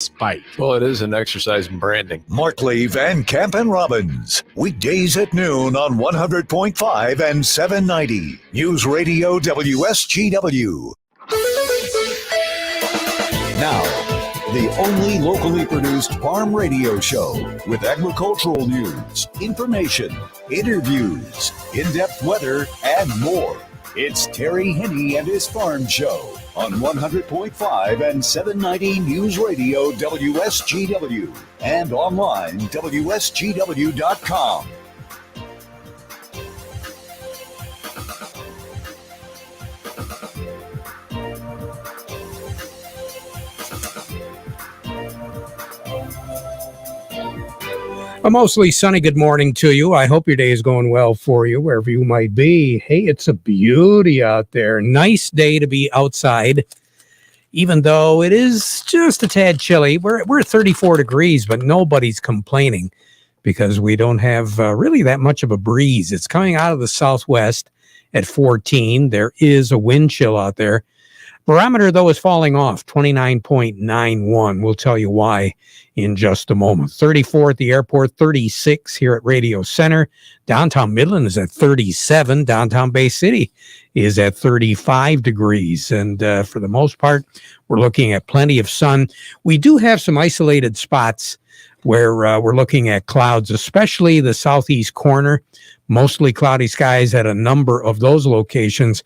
Spike. Well, it is an exercise in branding. Markley, Van Camp, and Robbins. Weekdays at noon on 100.5 and 790. News Radio WSGW. Now, the only locally produced farm radio show with agricultural news, information, interviews, in-depth weather, and more. It's Terry Henne and his Farm Show on 100.5 and 790 News Radio WSGW and online WSGW.com. A mostly sunny good morning to you. I hope your day is going well for you, wherever you might be. Hey, it's a beauty out there. Nice day to be outside, even though it is just a tad chilly. We're 34 degrees, but nobody's complaining because we don't have really that much of a breeze. It's coming out of the southwest at 14. There is a wind chill out there. Barometer, though, is falling off, 29.91. We'll tell you why in just a moment. 34 at the airport, 36 here at Radio Center. Downtown Midland is at 37. Downtown Bay City is at 35 degrees. And for the most part, we're looking at plenty of sun. We do have some isolated spots where we're looking at clouds, especially the southeast corner. Mostly cloudy skies at a number of those locations.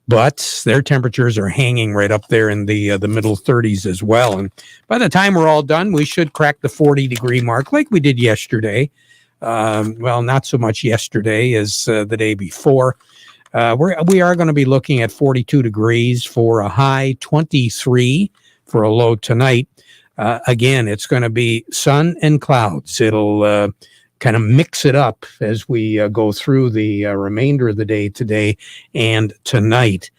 But their temperatures are hanging right up there in the middle 30s as well. And by the time we're all done, we should crack the 40-degree mark like we did yesterday. Well, not so much yesterday as the day before. We are going to be looking at 42 degrees for a high, 23 for a low tonight. Again, it's going to be sun and clouds. It'll kind of mix it up as we go through the remainder of the day today and tonight.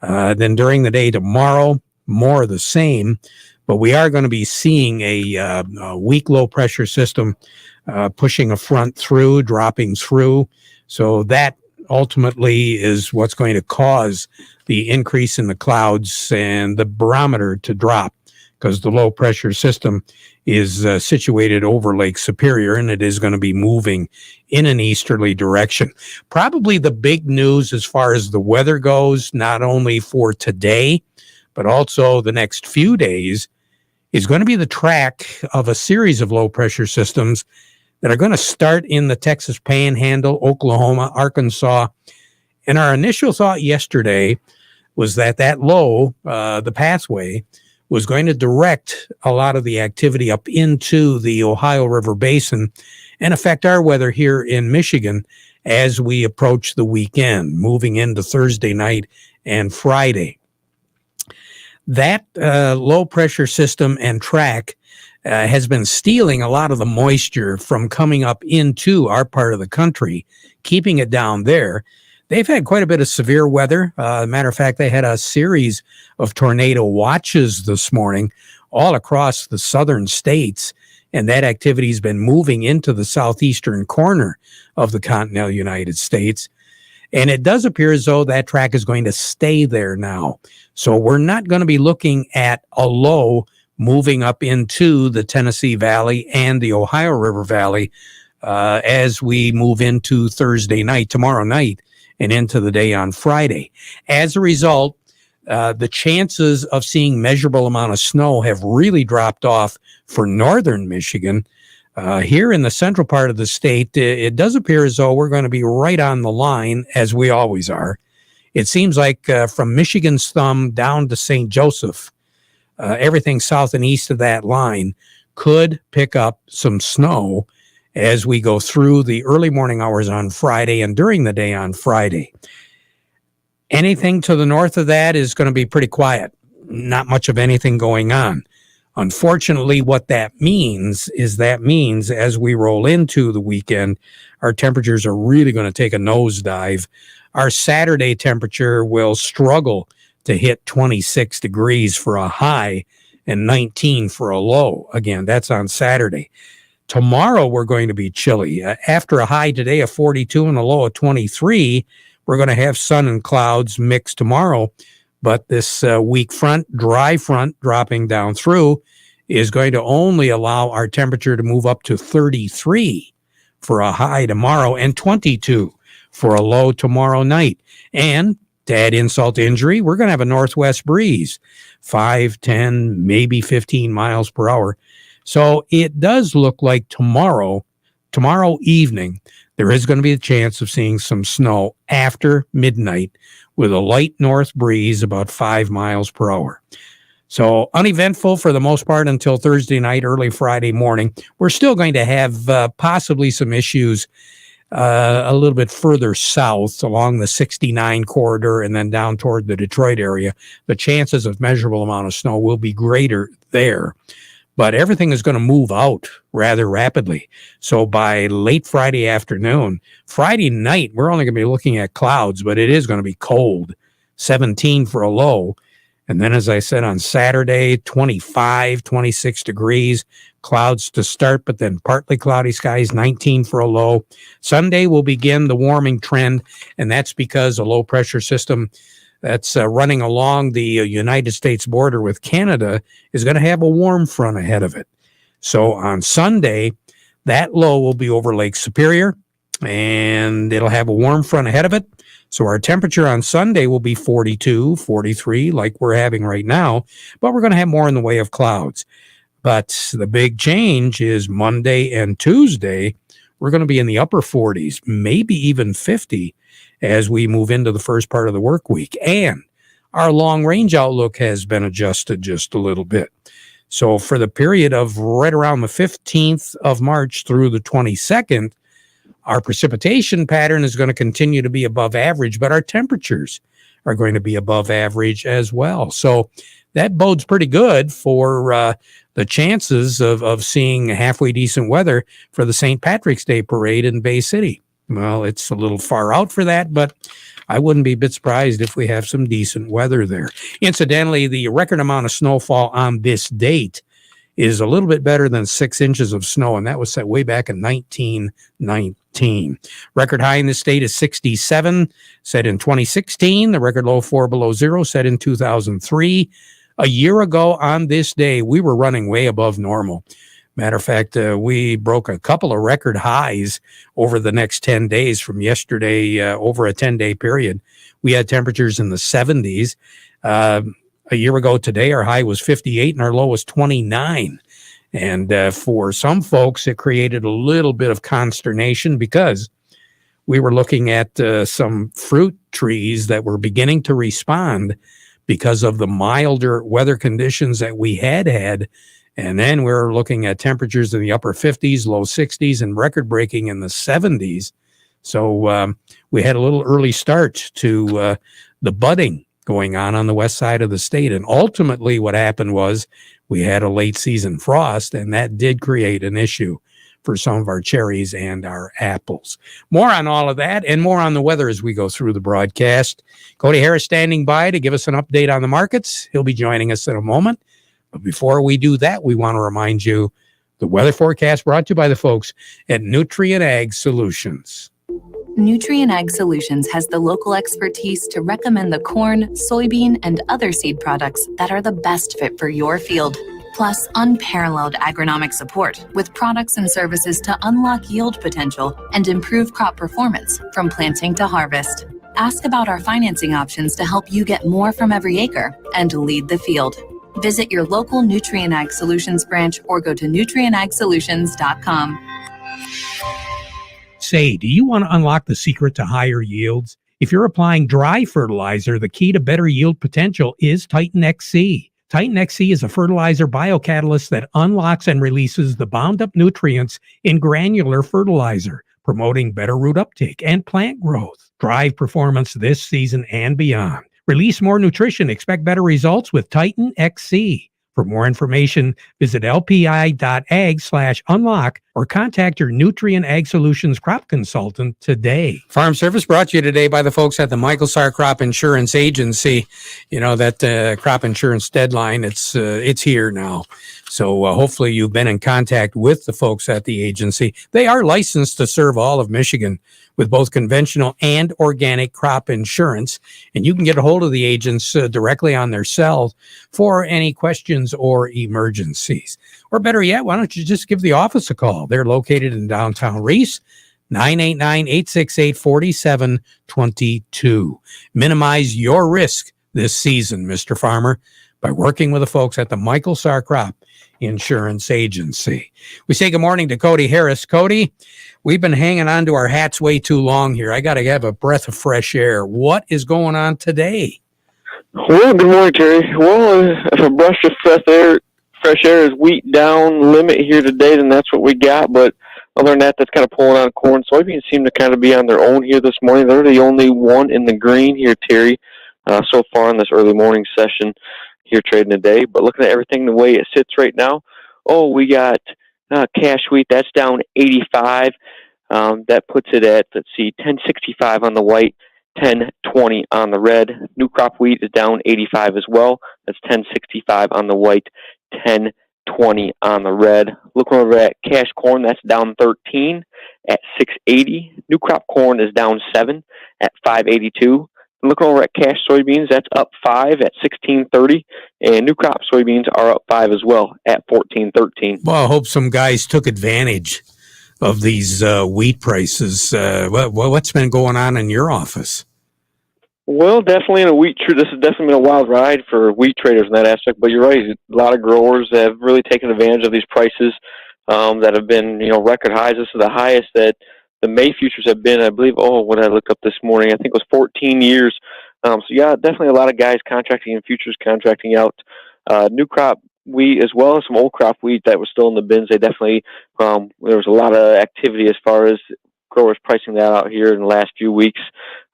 Then during the day tomorrow, more of the same, but we are going to be seeing a weak low pressure system pushing a front through, dropping through. So that ultimately is what's going to cause the increase in the clouds and the barometer to drop, because the low pressure system is situated over Lake Superior, and it is going to be moving in an easterly direction. Probably the big news as far as the weather goes, not only for today, but also the next few days, is going to be the track of a series of low pressure systems that are going to start in the Texas Panhandle, Oklahoma, Arkansas. And our initial thought yesterday was that low, the pathway, was going to direct a lot of the activity up into the Ohio River Basin and affect our weather here in Michigan as we approach the weekend, moving into Thursday night and Friday. That low pressure system and track has been stealing a lot of the moisture from coming up into our part of the country, keeping it down there. They've had quite a bit of severe weather. Matter of fact, they had a series of tornado watches this morning all across the southern states, and that activity has been moving into the southeastern corner of the continental United States. And it does appear as though that track is going to stay there now. So we're not going to be looking at a low moving up into the Tennessee Valley and the Ohio River Valley as we move into Thursday night, tomorrow night, and into the day on Friday. As a result, the chances of seeing measurable amount of snow have really dropped off for northern Michigan. Here in the central part of the state, it does appear as though we're going to be right on the line, as we always are. It seems like from Michigan's thumb down to St. Joseph, everything south and east of that line could pick up some snow as we go through the early morning hours on Friday and during the day on Friday. Anything to the north of that is going to be pretty quiet. Not much of anything going on. Unfortunately, what that means is as we roll into the weekend, our temperatures are really going to take a nosedive. Our Saturday temperature will struggle to hit 26 degrees for a high and 19 for a low. Again, that's on Saturday. Tomorrow, we're going to be chilly. After a high today of 42 and a low of 23, we're going to have sun and clouds mixed tomorrow. But this weak front, dry front dropping down through is going to only allow our temperature to move up to 33 for a high tomorrow and 22 for a low tomorrow night. And to add insult to injury, we're going to have a northwest breeze, 5, 10, maybe 15 miles per hour. So it does look like tomorrow evening, there is going to be a chance of seeing some snow after midnight with a light north breeze about 5 miles per hour. So uneventful for the most part until Thursday night, early Friday morning. We're still going to have possibly some issues a little bit further south along the 69 corridor and then down toward the Detroit area. The chances of measurable amount of snow will be greater there. But everything is going to move out rather rapidly. So by late Friday afternoon, Friday night, we're only going to be looking at clouds, but it is going to be cold, 17 for a low. And then, as I said, on Saturday, 25, 26 degrees, clouds to start, but then partly cloudy skies, 19 for a low. Sunday will begin the warming trend, and that's because a low pressure system that's running along the United States border with Canada is going to have a warm front ahead of it. So on Sunday, that low will be over Lake Superior, and it'll have a warm front ahead of it. So our temperature on Sunday will be 42, 43, like we're having right now, but we're going to have more in the way of clouds. But the big change is Monday and Tuesday, we're going to be in the upper 40s, maybe even 50 as we move into the first part of the work week. And our long range outlook has been adjusted just a little bit. So for the period of right around the 15th of March through the 22nd, our precipitation pattern is going to continue to be above average, but our temperatures are going to be above average as well. So that bodes pretty good for the chances of seeing halfway decent weather for the St. Patrick's Day parade in Bay City. Well, it's a little far out for that, but I wouldn't be a bit surprised if we have some decent weather there. Incidentally, the record amount of snowfall on this date is a little bit better than 6 inches of snow, and that was set way back in 1919. Record high in the state is 67, set in 2016. The record low 4 below zero, set in 2003. A year ago on this day, we were running way above normal. Matter of fact, we broke a couple of record highs over the next 10 days from yesterday, over a 10-day period. We had temperatures in the 70s. A year ago today, our high was 58 and our low was 29. And for some folks, it created a little bit of consternation because we were looking at some fruit trees that were beginning to respond because of the milder weather conditions that we had. And then we're looking at temperatures in the upper 50s, low 60s, and record-breaking in the 70s. So we had a little early start to the budding going on the west side of the state. And ultimately what happened was we had a late season frost, and that did create an issue for some of our cherries and our apples. More on all of that and more on the weather as we go through the broadcast. Cody Harris standing by to give us an update on the markets. He'll be joining us in a moment. But before we do that, we want to remind you the weather forecast brought to you by the folks at Nutrient Ag Solutions. Nutrient Ag Solutions has the local expertise to recommend the corn, soybean, and other seed products that are the best fit for your field. Plus, unparalleled agronomic support with products and services to unlock yield potential and improve crop performance from planting to harvest. Ask about our financing options to help you get more from every acre and lead the field. Visit your local Nutrient Ag Solutions branch or go to nutrientagsolutions.com. Say, do you want to unlock the secret to higher yields? If you're applying dry fertilizer, the key to better yield potential is Titan XC. Titan XC is a fertilizer biocatalyst that unlocks and releases the bound-up nutrients in granular fertilizer, promoting better root uptake and plant growth. Drive performance this season and beyond. Release more nutrition. Expect better results with Titan XC. For more information, visit lpi.ag/unlock or contact your Nutrien Ag Solutions crop consultant today. Farm Service brought to you today by the folks at the Michael Sarr Crop Insurance Agency. You know, that crop insurance deadline, it's here now. So hopefully you've been in contact with the folks at the agency. They are licensed to serve all of Michigan with both conventional and organic crop insurance. And you can get a hold of the agents directly on their cell for any questions or emergencies. Or better yet, why don't you just give the office a call? They're located in downtown Reese, 989-868-4722. Minimize your risk this season, Mr. Farmer, by working with the folks at the Michael Sarr Crop Insurance Agency. We say good morning to Cody Harris. Cody, we've been hanging on to our hats way too long here. I got to have a breath of fresh air. What is going on today? Well, good morning, Terry. Well, if a brush of fresh air is wheat down limit here today, then that's what we got. But other than that, that's kind of pulling on corn. Soybeans seem to kind of be on their own here this morning. They're the only one in the green here, Terry, so far in this early morning session here trading today. But looking at everything the way it sits right now, we got cash wheat. That's down 85. That puts it at, 1065 on the white, 1020 on the red. New crop wheat is down 85 as well. That's 1065 on the white, 1020 on the red. Looking over at cash corn, that's down 13 at 680. New crop corn is down 7 at 582. Looking over at cash soybeans, that's up 5 at 1630, and new crop soybeans are up 5 as well at 1413. Well, I hope some guys took advantage of these wheat prices. What's been going on in your office? Well, definitely in a wheat trade. This has definitely been a wild ride for wheat traders in that aspect. But you're right; a lot of growers have really taken advantage of these prices that have been, record highs. This is the highest that the May futures have been, I believe. What I looked up this morning, I think it was 14 years. So yeah, definitely a lot of guys contracting in futures, contracting out new crop wheat as well as some old crop wheat that was still in the bins. They definitely there was a lot of activity as far as growers pricing that out here in the last few weeks.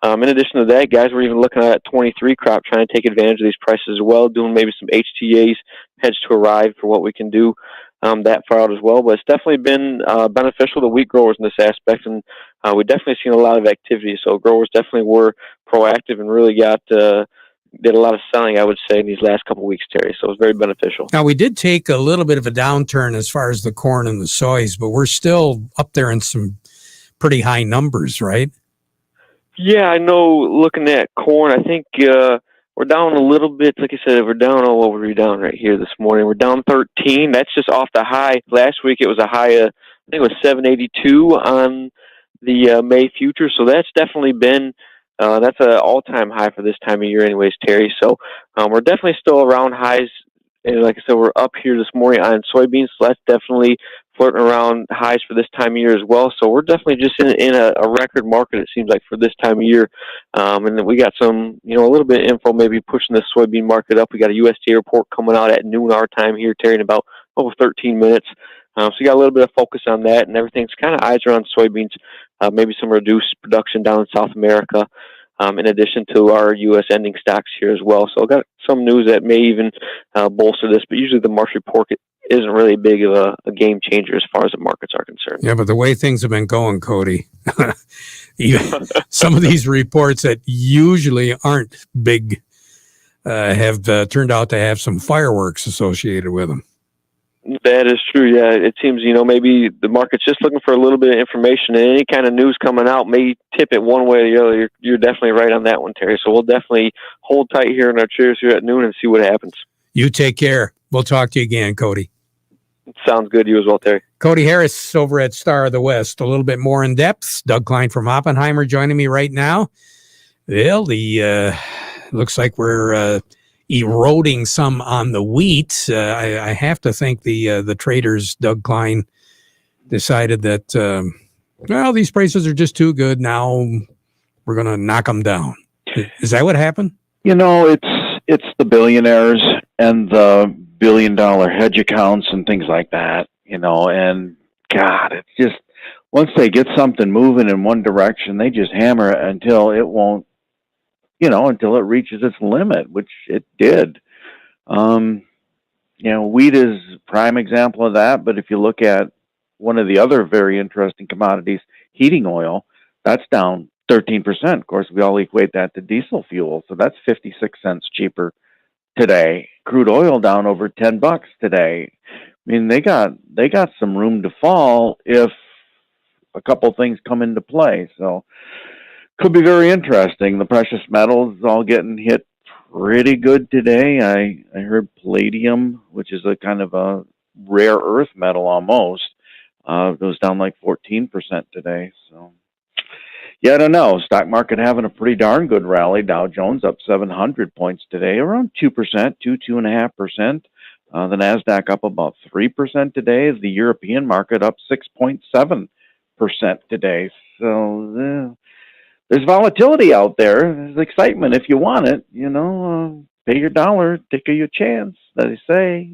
In addition to that, guys were even looking at 23 crop, trying to take advantage of these prices as well, doing maybe some HTAs, hedge to arrive for what we can do that far out as well. But it's definitely been beneficial to wheat growers in this aspect, and we definitely seen a lot of activity. So growers definitely were proactive and really did a lot of selling, I would say, in these last couple of weeks, Terry. So it was very beneficial. Now, we did take a little bit of a downturn as far as the corn and the soys, but we're still up there in some pretty high numbers, right? Yeah, I know. Looking at corn, I think we're down a little bit. Like I said, we're down. What were we down right here this morning? We're down 13. That's just off the high. Last week it was a high of, I think it was 782 on the May future. So that's definitely been that's an all-time high for this time of year, anyways, Terry. So we're definitely still around highs. And like I said, we're up here this morning on soybeans. So that's definitely flirting around highs for this time of year as well. So we're definitely just in a record market, it seems like, for this time of year. And then we got some, a little bit of info maybe pushing the soybean market up. We got a USDA report coming out at noon our time here, Terry, in about 13 minutes. So you got a little bit of focus on that, and everything's kind of eyes around soybeans, maybe some reduced production down in South America, in addition to our U.S. ending stocks here as well. So got some news that may even bolster this, but usually the March report isn't really big of a game changer as far as the markets are concerned. Yeah, but the way things have been going, Cody, some of these reports that usually aren't big have turned out to have some fireworks associated with them. That is true. Yeah, it seems, maybe the market's just looking for a little bit of information, and any kind of news coming out may tip it one way or the other. You're definitely right on that one, Terry. So we'll definitely hold tight here in our chairs here at noon and see what happens. You take care. We'll talk to you again, Cody. Sounds good. You as well, Terry. Cody Harris over at Star of the West. A little bit more in depth. Doug Klein from Oppenheimer joining me right now. Well, looks like we're eroding some on the wheat. I have to think the traders, Doug Klein, decided that, these prices are just too good. Now we're going to knock them down. Is that what happened? It's the billionaires and the billion-dollar hedge accounts and things like that, and God, it's just, once they get something moving in one direction, they just hammer it until it won't, until it reaches its limit, which it did. Wheat is a prime example of that. But if you look at, one of the other very interesting commodities, heating oil, that's down 13%. Of course, we all equate that to diesel fuel, so that's 56 cents cheaper today. Crude oil down over $10 today. I mean, they got some room to fall if a couple things come into play. So could be very interesting. The precious metals all getting hit pretty good today. I heard palladium, which is a kind of a rare earth metal almost, goes down like 14% today. So yeah, I don't know. Stock market having a pretty darn good rally. Dow Jones up 700 points today, around 2%, 2.5%. The Nasdaq up about 3% today. The European market up 6.7% today. So there's volatility out there. There's excitement if you want it. Pay your dollar, take your chance, they say.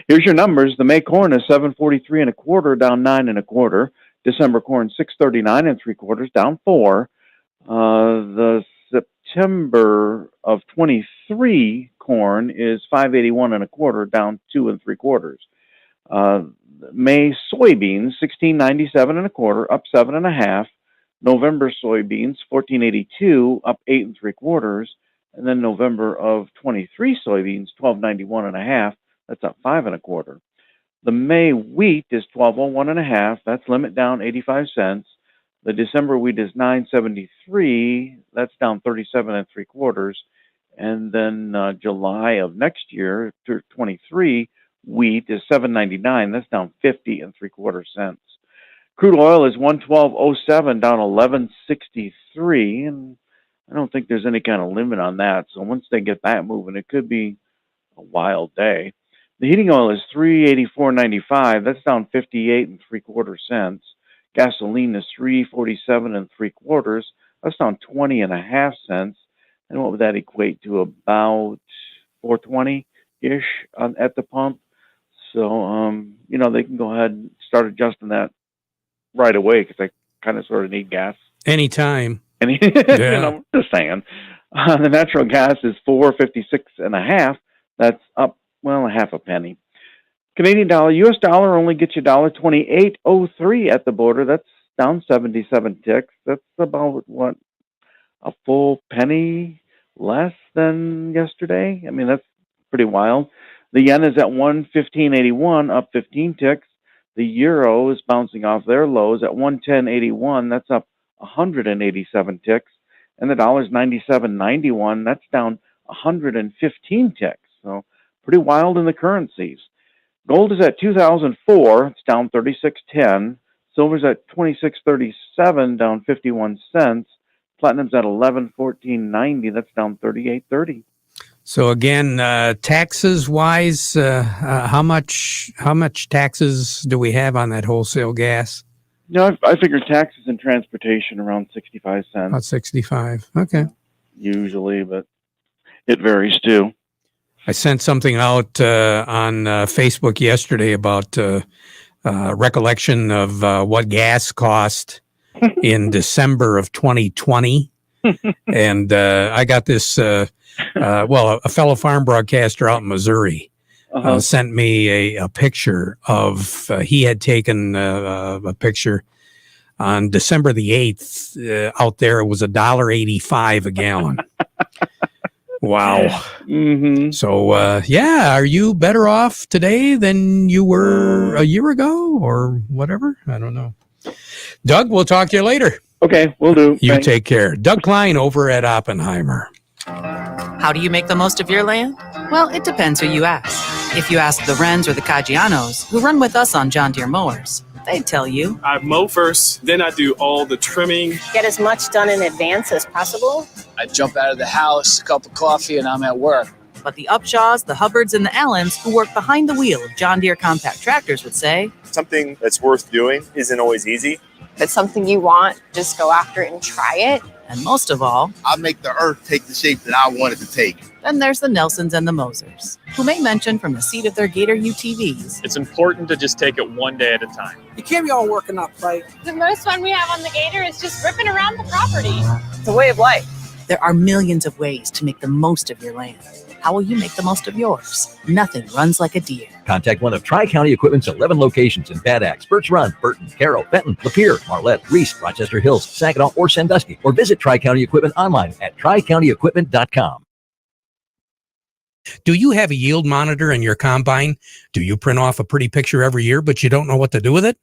Here's your numbers. The May corn is 743 1/4, down 9 1/4. December corn 639 3/4, down 4. The September of 23 corn is 581 1/4, down 2 3/4. May soybeans 1697 1/4, up 7 1/2. November soybeans 1482, up 8 3/4, and then November of 23 soybeans 1291 1/2, that's up 5 1/4. The May wheat is 1201 1/2, that's limit down 85 cents. The December wheat is 973, that's down 37 3/4, and then July of next year 23 wheat is 799, that's down 50 3/4 cents. Crude oil is 112.07, down 11.63, and I don't think there's any kind of limit on that. So once they get that moving, it could be a wild day. The heating oil is 384.95, that's down 58 3/4 cents. Gasoline is 347 3/4, that's down 20.5 cents. And what would that equate to? About 420-ish at the pump. So they can go ahead and start adjusting that right away because they kind of sort of need gas anytime. Yeah. Just saying. The natural gas is 4.56 1/2. That's up a half a penny. Canadian dollar, U.S. dollar only gets you $1.2803 at the border. That's down 77 ticks. That's about a full penny less than yesterday. I mean, that's pretty wild. The yen is at 115.81, up 15 ticks. The euro is bouncing off their lows at 110.81. That's up 187 ticks. And the dollar's 97.91. That's down 115 ticks. So pretty wild in the currencies. Gold is at 2004. It's down 36.10. Silver's at 26.37, down 51 cents. Platinum's at 11.14.90. That's down 38.30. So again, taxes wise, how much taxes do we have on that wholesale gas? I figure taxes and transportation around 65 cents. About 65. Okay. Usually, but it varies too. I sent something out on Facebook yesterday about recollection of what gas cost in December of 2020. And I got this, a fellow farm broadcaster out in Missouri sent me a picture of, he had taken a picture on December the 8th. Out there, it was $1.85 a gallon. Wow. Mm-hmm. So, are you better off today than you were a year ago or whatever? I don't know. Doug, we'll talk to you later. Okay, will do. You Thanks. take care. Doug Klein over at Oppenheimer. How do you make the most of your land? Well, it depends who you ask. If you ask the Wrens or the Caggianos, who run with us on John Deere mowers, they'd tell you. I mow first, then I do all the trimming. Get as much done in advance as possible. I jump out of the house, a cup of coffee, and I'm at work. But the Upshaws, the Hubbards, and the Allens who work behind the wheel of John Deere compact tractors would say, something that's worth doing isn't always easy. If it's something you want, just go after it and try it. And most of all, I'll make the earth take the shape that I want it to take. Then there's the Nelsons and the Mosers, who may mention from the seat of their Gator UTVs. It's important to just take it one day at a time. You can't be all working up, right? The most fun we have on the Gator is just ripping around the property. It's a way of life. There are millions of ways to make the most of your land. How will you make the most of yours? Nothing runs like a Deere. Contact one of Tri-County Equipment's 11 locations in Bad Axe, Birch Run, Burton, Carroll, Benton, Lapeer, Marlette, Reese, Rochester Hills, Saginaw, or Sandusky, or visit Tri-County Equipment online at tricountyequipment.com. Do you have a yield monitor in your combine? Do you print off a pretty picture every year, but you don't know what to do with it?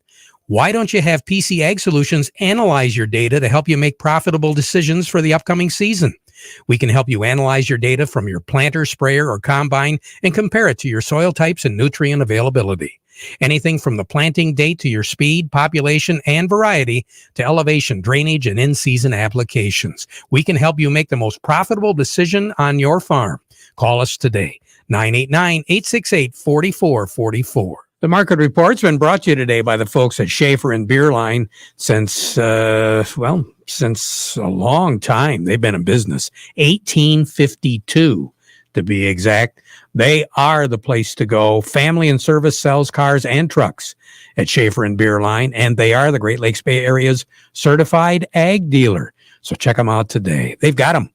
Why don't you have PC Ag Solutions analyze your data to help you make profitable decisions for the upcoming season? We can help you analyze your data from your planter, sprayer, or combine and compare it to your soil types and nutrient availability. Anything from the planting date to your speed, population, and variety to elevation, drainage, and in-season applications. We can help you make the most profitable decision on your farm. Call us today, 989-868-4444. The market report's been brought to you today by the folks at Schaefer and Beerline since a long time. They've been in business, 1852 to be exact. They are the place to go. Family and Service sells cars and trucks at Schaefer and Beerline, and they are the Great Lakes Bay Area's certified ag dealer. So check them out today. They've got them.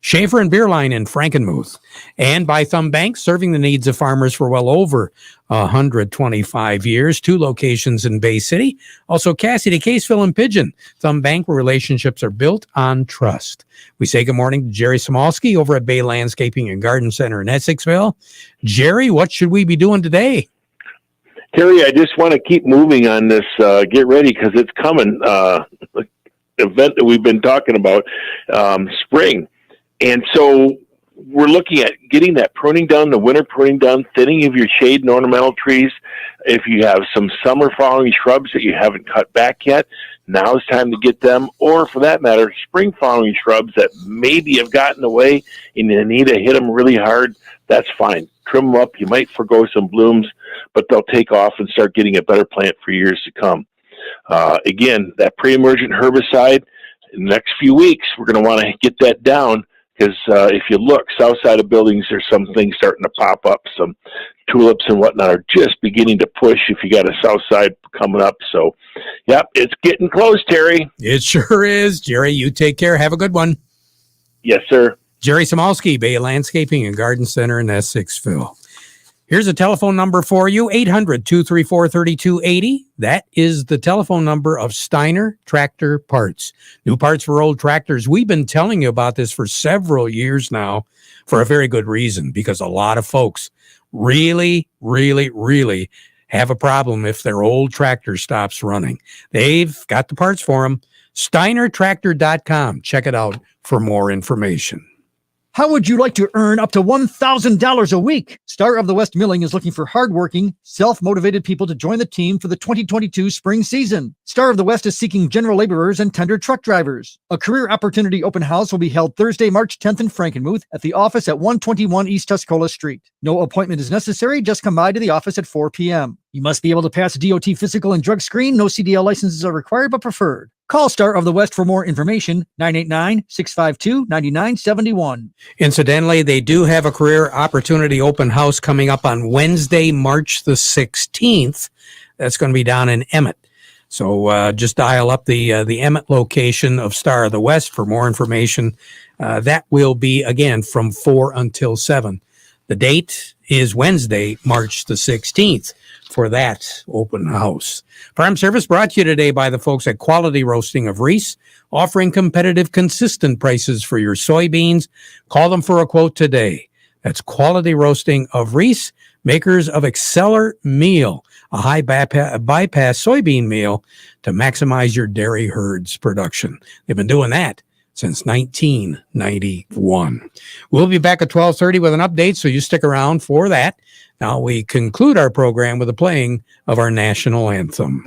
Schaefer and Beerline in Frankenmuth, and by Thumb Bank, serving the needs of farmers for well over 125 years. 2 locations in Bay City. Also Cassidy, Caseville, and Pigeon. Thumb Bank, where relationships are built on trust. We say good morning to Jerry Samolsky over at Bay Landscaping and Garden Center in Essexville. Jerry, what should we be doing today? Terry, I just want to keep moving on this. Get ready because it's coming. Event that we've been talking about, spring. And so we're looking at getting that pruning done, the winter pruning done, thinning of your shade and ornamental trees. If you have some summer flowering shrubs that you haven't cut back yet, now is time to get them. Or for that matter, spring flowering shrubs that maybe have gotten away and you need to hit them really hard, that's fine. Trim them up. You might forgo some blooms, but they'll take off and start getting a better plant for years to come. Again, that pre-emergent herbicide, in the next few weeks, we're going to want to get that down. Because if you look, south side of buildings, there's some things starting to pop up. Some tulips and whatnot are just beginning to push if you got a south side coming up. So, yep, it's getting close, Terry. It sure is. Jerry, you take care. Have a good one. Yes, sir. Jerry Samolsky, Bay Landscaping and Garden Center in Essexville. Here's a telephone number for you, 800-234-3280. That is the telephone number of Steiner Tractor Parts. New parts for old tractors. We've been telling you about this for several years now for a very good reason, because a lot of folks really, really, really have a problem if their old tractor stops running. They've got the parts for them. SteinerTractor.com. Check it out for more information. How would you like to earn up to $1,000 a week? Star of the West Milling is looking for hardworking, self-motivated people to join the team for the 2022 spring season. Star of the West is seeking general laborers and tender truck drivers. A career opportunity open house will be held Thursday, March 10th in Frankenmuth at the office at 121 East Tuscola Street. No appointment is necessary. Just come by to the office at 4 p.m. You must be able to pass a DOT physical and drug screen. No CDL licenses are required but preferred. Call Star of the West for more information, 989-652-9971. Incidentally, they do have a career opportunity open house coming up on Wednesday, March the 16th. That's going to be down in Emmett. So just dial up the Emmett location of Star of the West for more information. That will be, again, from 4 until 7. The date is Wednesday, March the 16th for that open house. Farm Service brought to you today by the folks at Quality Roasting of Reese, offering competitive, consistent prices for your soybeans. Call them for a quote today. That's Quality Roasting of Reese, makers of Exceller Meal, a high bypass soybean meal to maximize your dairy herd's production. They've been doing that since 1991. We'll be back at 12:30 with an update, so you stick around for that. Now we conclude our program with the playing of our national anthem.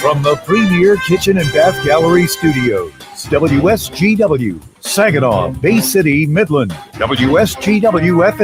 From the premier kitchen and bath gallery studios, WSGW, Saginaw, Bay City, Midland, WSGW FM.